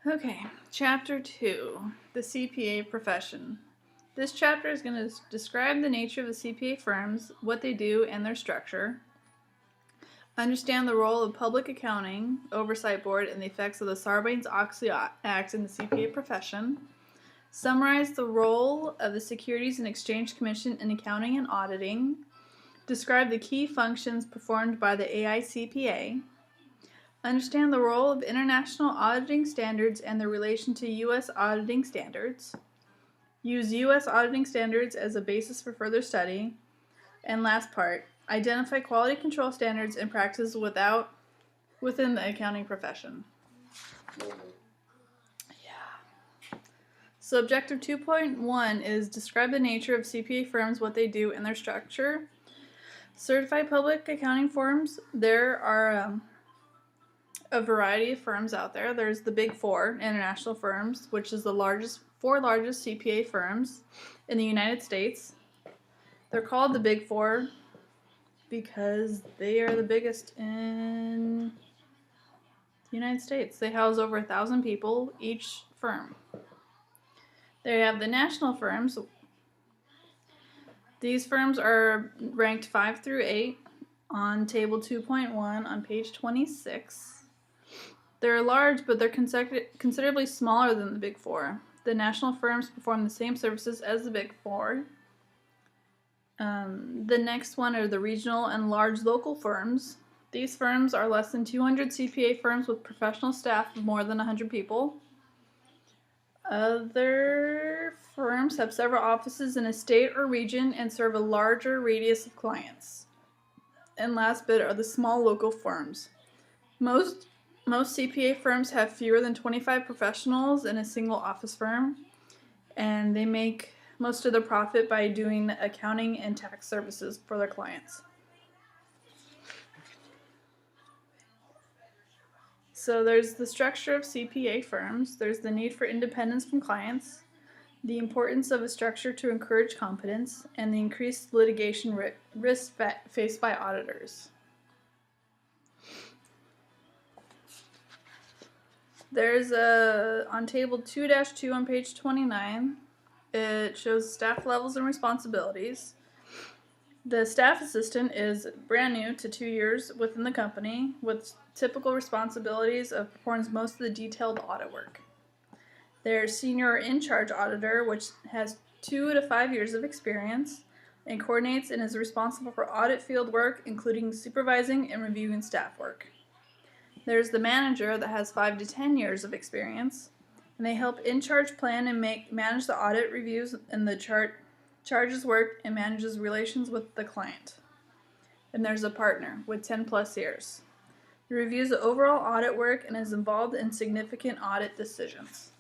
Okay, Chapter 2, the CPA profession. This chapter is going to describe the nature of the CPA firms, what they do, and their structure. Understand the role of Public Accounting Oversight Board and the effects of the Sarbanes-Oxley Act in the CPA profession. Summarize the role of the Securities and Exchange Commission in accounting and auditing. Describe the key functions performed by the AICPA. Understand the role of international auditing standards and their relation to U.S. auditing standards. Use U.S. auditing standards as a basis for further study. And last part, identify quality control standards and practices within the accounting profession. So objective 2.1 is describe the nature of CPA firms, what they do, and their structure. Certified public accounting firms, there are a variety of firms out there. There's the Big Four international firms, which is the four largest CPA firms in the United States. They're called the Big Four because they are the biggest in the United States. They house over 1,000 people each firm. They have the national firms. These firms are ranked 5 through 8 on table 2.1 on page 26. They're large, but they're considerably smaller than the Big Four. The national firms perform the same services as the Big Four. The next one are the regional and large local firms. These firms are less than 200 CPA firms with professional staff of more than 100 people. Other firms have several offices in a state or region and serve a larger radius of clients. And last bit are the small local firms. Most CPA firms have fewer than 25 professionals in a single office firm, and they make most of their profit by doing accounting and tax services for their clients. So there's the structure of CPA firms, there's the need for independence from clients, the importance of a structure to encourage competence, and the increased litigation risk faced by auditors. There's on table 2-2 on page 29, it shows staff levels and responsibilities. The staff assistant is brand new to 2 years within the company with typical responsibilities of performs most of the detailed audit work. There's senior or in-charge auditor, which has 2 to 5 years of experience and coordinates and is responsible for audit field work, including supervising and reviewing staff work. There's the manager that has 5 to 10 years of experience, and they help in-charge plan and manage the audit reviews and the charges work and manages relations with the client. And there's a partner with 10 plus years. He reviews the overall audit work and is involved in significant audit decisions.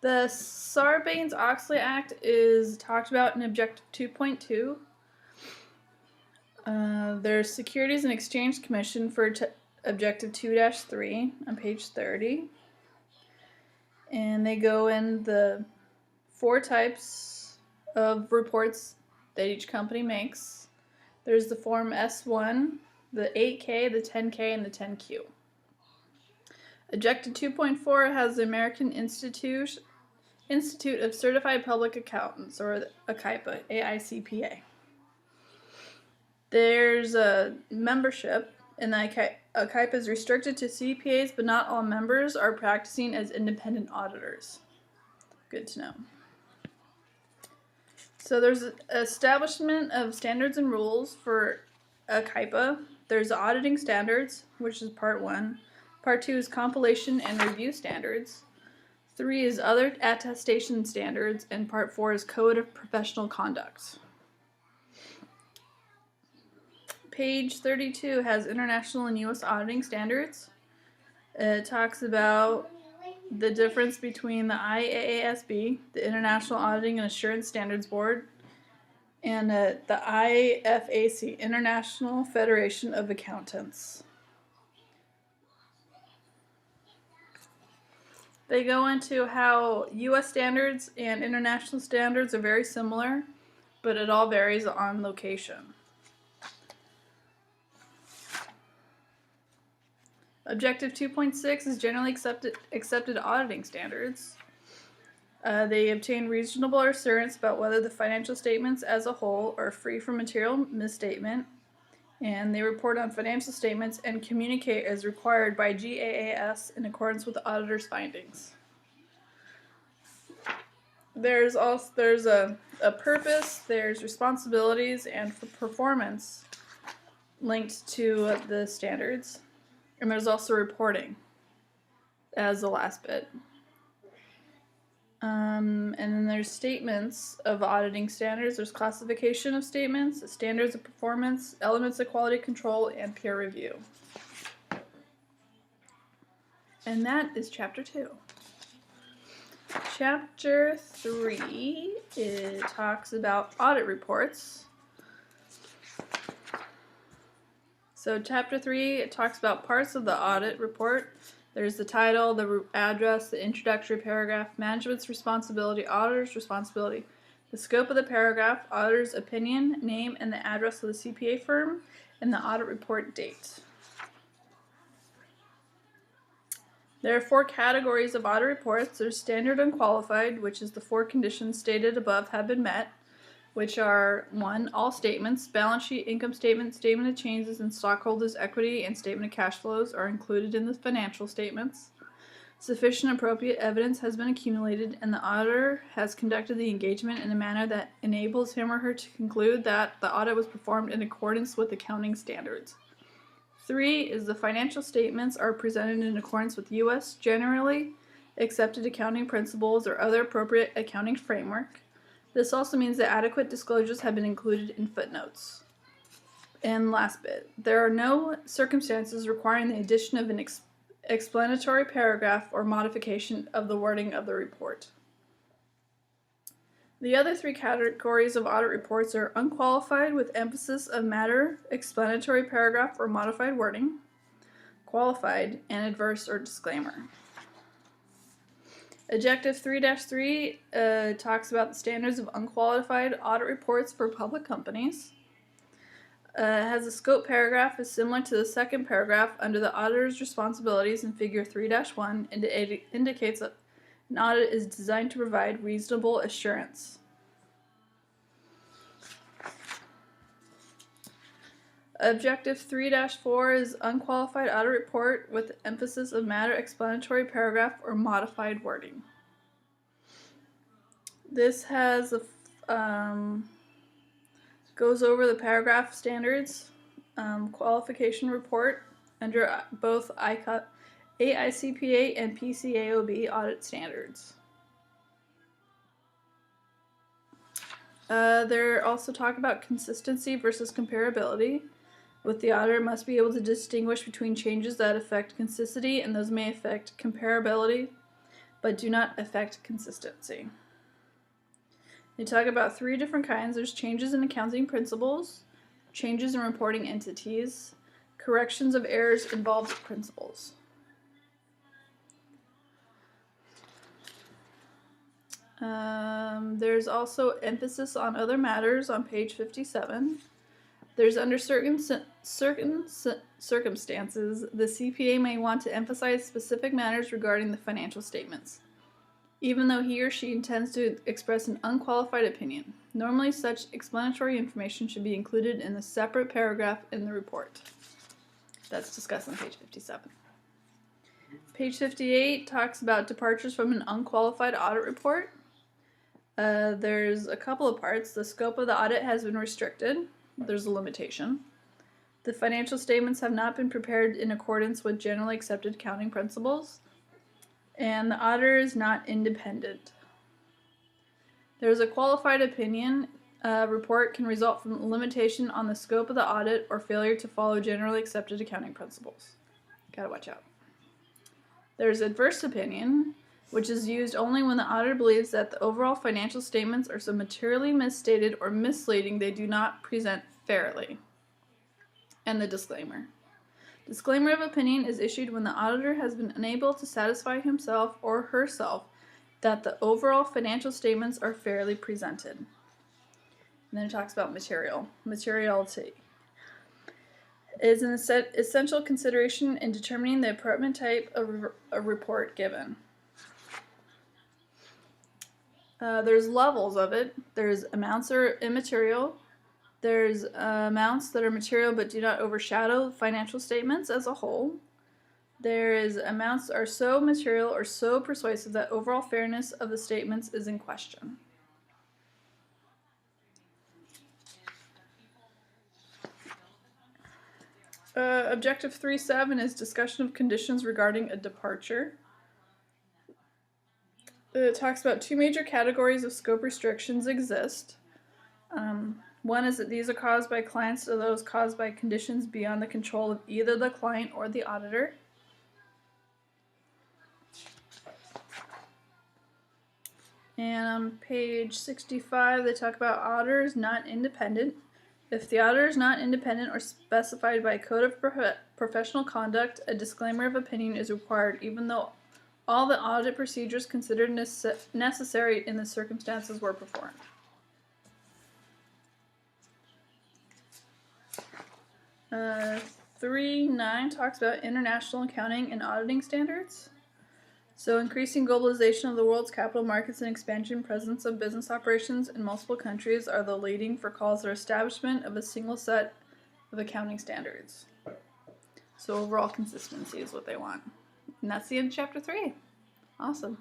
The Sarbanes-Oxley Act is talked about in Objective 2.2. There's Securities and Exchange Commission for Objective 2-3 on page 30. And they go in the 4 types of reports that each company makes. There's the Form S1, the 8K, the 10K, and the 10Q. Objective 2.4 has the American Institute of Certified Public Accountants, or AICPA, AICPA. There's a membership, and the AICPA is restricted to CPAs, but not all members are practicing as independent auditors. Good to know. So there's establishment of standards and rules for AICPA. There's auditing standards, which is part 1. Part 2 is compilation and review standards. 3 is other attestation standards, and part 4 is code of professional conduct. Page 32 has international and U.S. auditing standards. It talks about the difference between the IAASB, the International Auditing and Assurance Standards Board, and the IFAC, International Federation of Accountants. They go into how U.S. standards and international standards are very similar, but it all varies on location. Objective 2.6 is generally accepted auditing standards. They obtain reasonable assurance about whether the financial statements as a whole are free from material misstatement, and they report on financial statements and communicate as required by GAAP in accordance with the auditor's findings. There's a purpose, there's responsibilities, and performance linked to the standards. And there's also reporting as the last bit. And then there's statements of auditing standards. There's classification of statements, standards of performance, elements of quality control, and peer review. And that is Chapter 2. Chapter 3, it talks about audit reports. So Chapter 3, it talks about parts of the audit report. There's the title, the address, the introductory paragraph, management's responsibility, auditor's responsibility, the scope of the paragraph, auditor's opinion, name, and the address of the CPA firm, and the audit report date. There are 4 categories of audit reports. There's standard unqualified, which is the 4 conditions stated above have been met, which are 1. All statements, balance sheet, income statement, statement of changes in stockholders' equity, and statement of cash flows are included in the financial statements. Sufficient appropriate evidence has been accumulated, and the auditor has conducted the engagement in a manner that enables him or her to conclude that the audit was performed in accordance with accounting standards. 3 is the financial statements are presented in accordance with U.S. generally accepted accounting principles or other appropriate accounting framework. This also means that adequate disclosures have been included in footnotes. And last bit, there are no circumstances requiring the addition of an explanatory paragraph or modification of the wording of the report. The other 3 categories of audit reports are unqualified with emphasis of matter, explanatory paragraph or modified wording, qualified, and adverse or disclaimer. Objective 3-3 talks about the standards of unqualified audit reports for public companies. Has a scope paragraph is similar to the second paragraph under the auditor's responsibilities in Figure 3-1, and it indicates that an audit is designed to provide reasonable assurance. Objective 3-4 is unqualified audit report with emphasis of matter, explanatory paragraph, or modified wording. This has goes over the paragraph standards, qualification report under both AICPA and PCAOB audit standards. They also talk about consistency versus comparability. With the auditor must be able to distinguish between changes that affect consistency and those may affect comparability, but do not affect consistency. They talk about 3 different kinds. There's changes in accounting principles, changes in reporting entities, corrections of errors involved principles. There's also emphasis on other matters on page 57. There's under certain circumstances, the CPA may want to emphasize specific matters regarding the financial statements, even though he or she intends to express an unqualified opinion. Normally, such explanatory information should be included in a separate paragraph in the report. That's discussed on page 57. Page 58 talks about departures from an unqualified audit report. There's a couple of parts. The scope of the audit has been restricted. There's a limitation. The financial statements have not been prepared in accordance with generally accepted accounting principles. And the auditor is not independent. There's a qualified opinion report can result from a limitation on the scope of the audit or failure to follow generally accepted accounting principles. Gotta watch out. There's adverse opinion, which is used only when the auditor believes that the overall financial statements are so materially misstated or misleading they do not present fairly. And the disclaimer. Disclaimer of opinion is issued when the auditor has been unable to satisfy himself or herself that the overall financial statements are fairly presented. And then it talks about materiality. is an essential consideration in determining the appropriate type of a report given. There's levels of it. There's amounts that are immaterial. There's amounts that are material but do not overshadow financial statements as a whole. There is amounts that are so material or so persuasive that overall fairness of the statements is in question. Objective 3.7 is discussion of conditions regarding a departure. It talks about two major categories of scope restrictions exist. One is that these are caused by clients or those caused by conditions beyond the control of either the client or the auditor. And on page 65, they talk about auditors not independent. If the auditor is not independent or specified by Code of Professional Conduct, a disclaimer of opinion is required, even though all the audit procedures considered necessary in the circumstances were performed. 3.9 talks about international accounting and auditing standards. So increasing globalization of the world's capital markets and expansion presence of business operations in multiple countries are the leading for calls for establishment of a single set of accounting standards. So overall consistency is what they want. And that's the end of chapter 3. Awesome.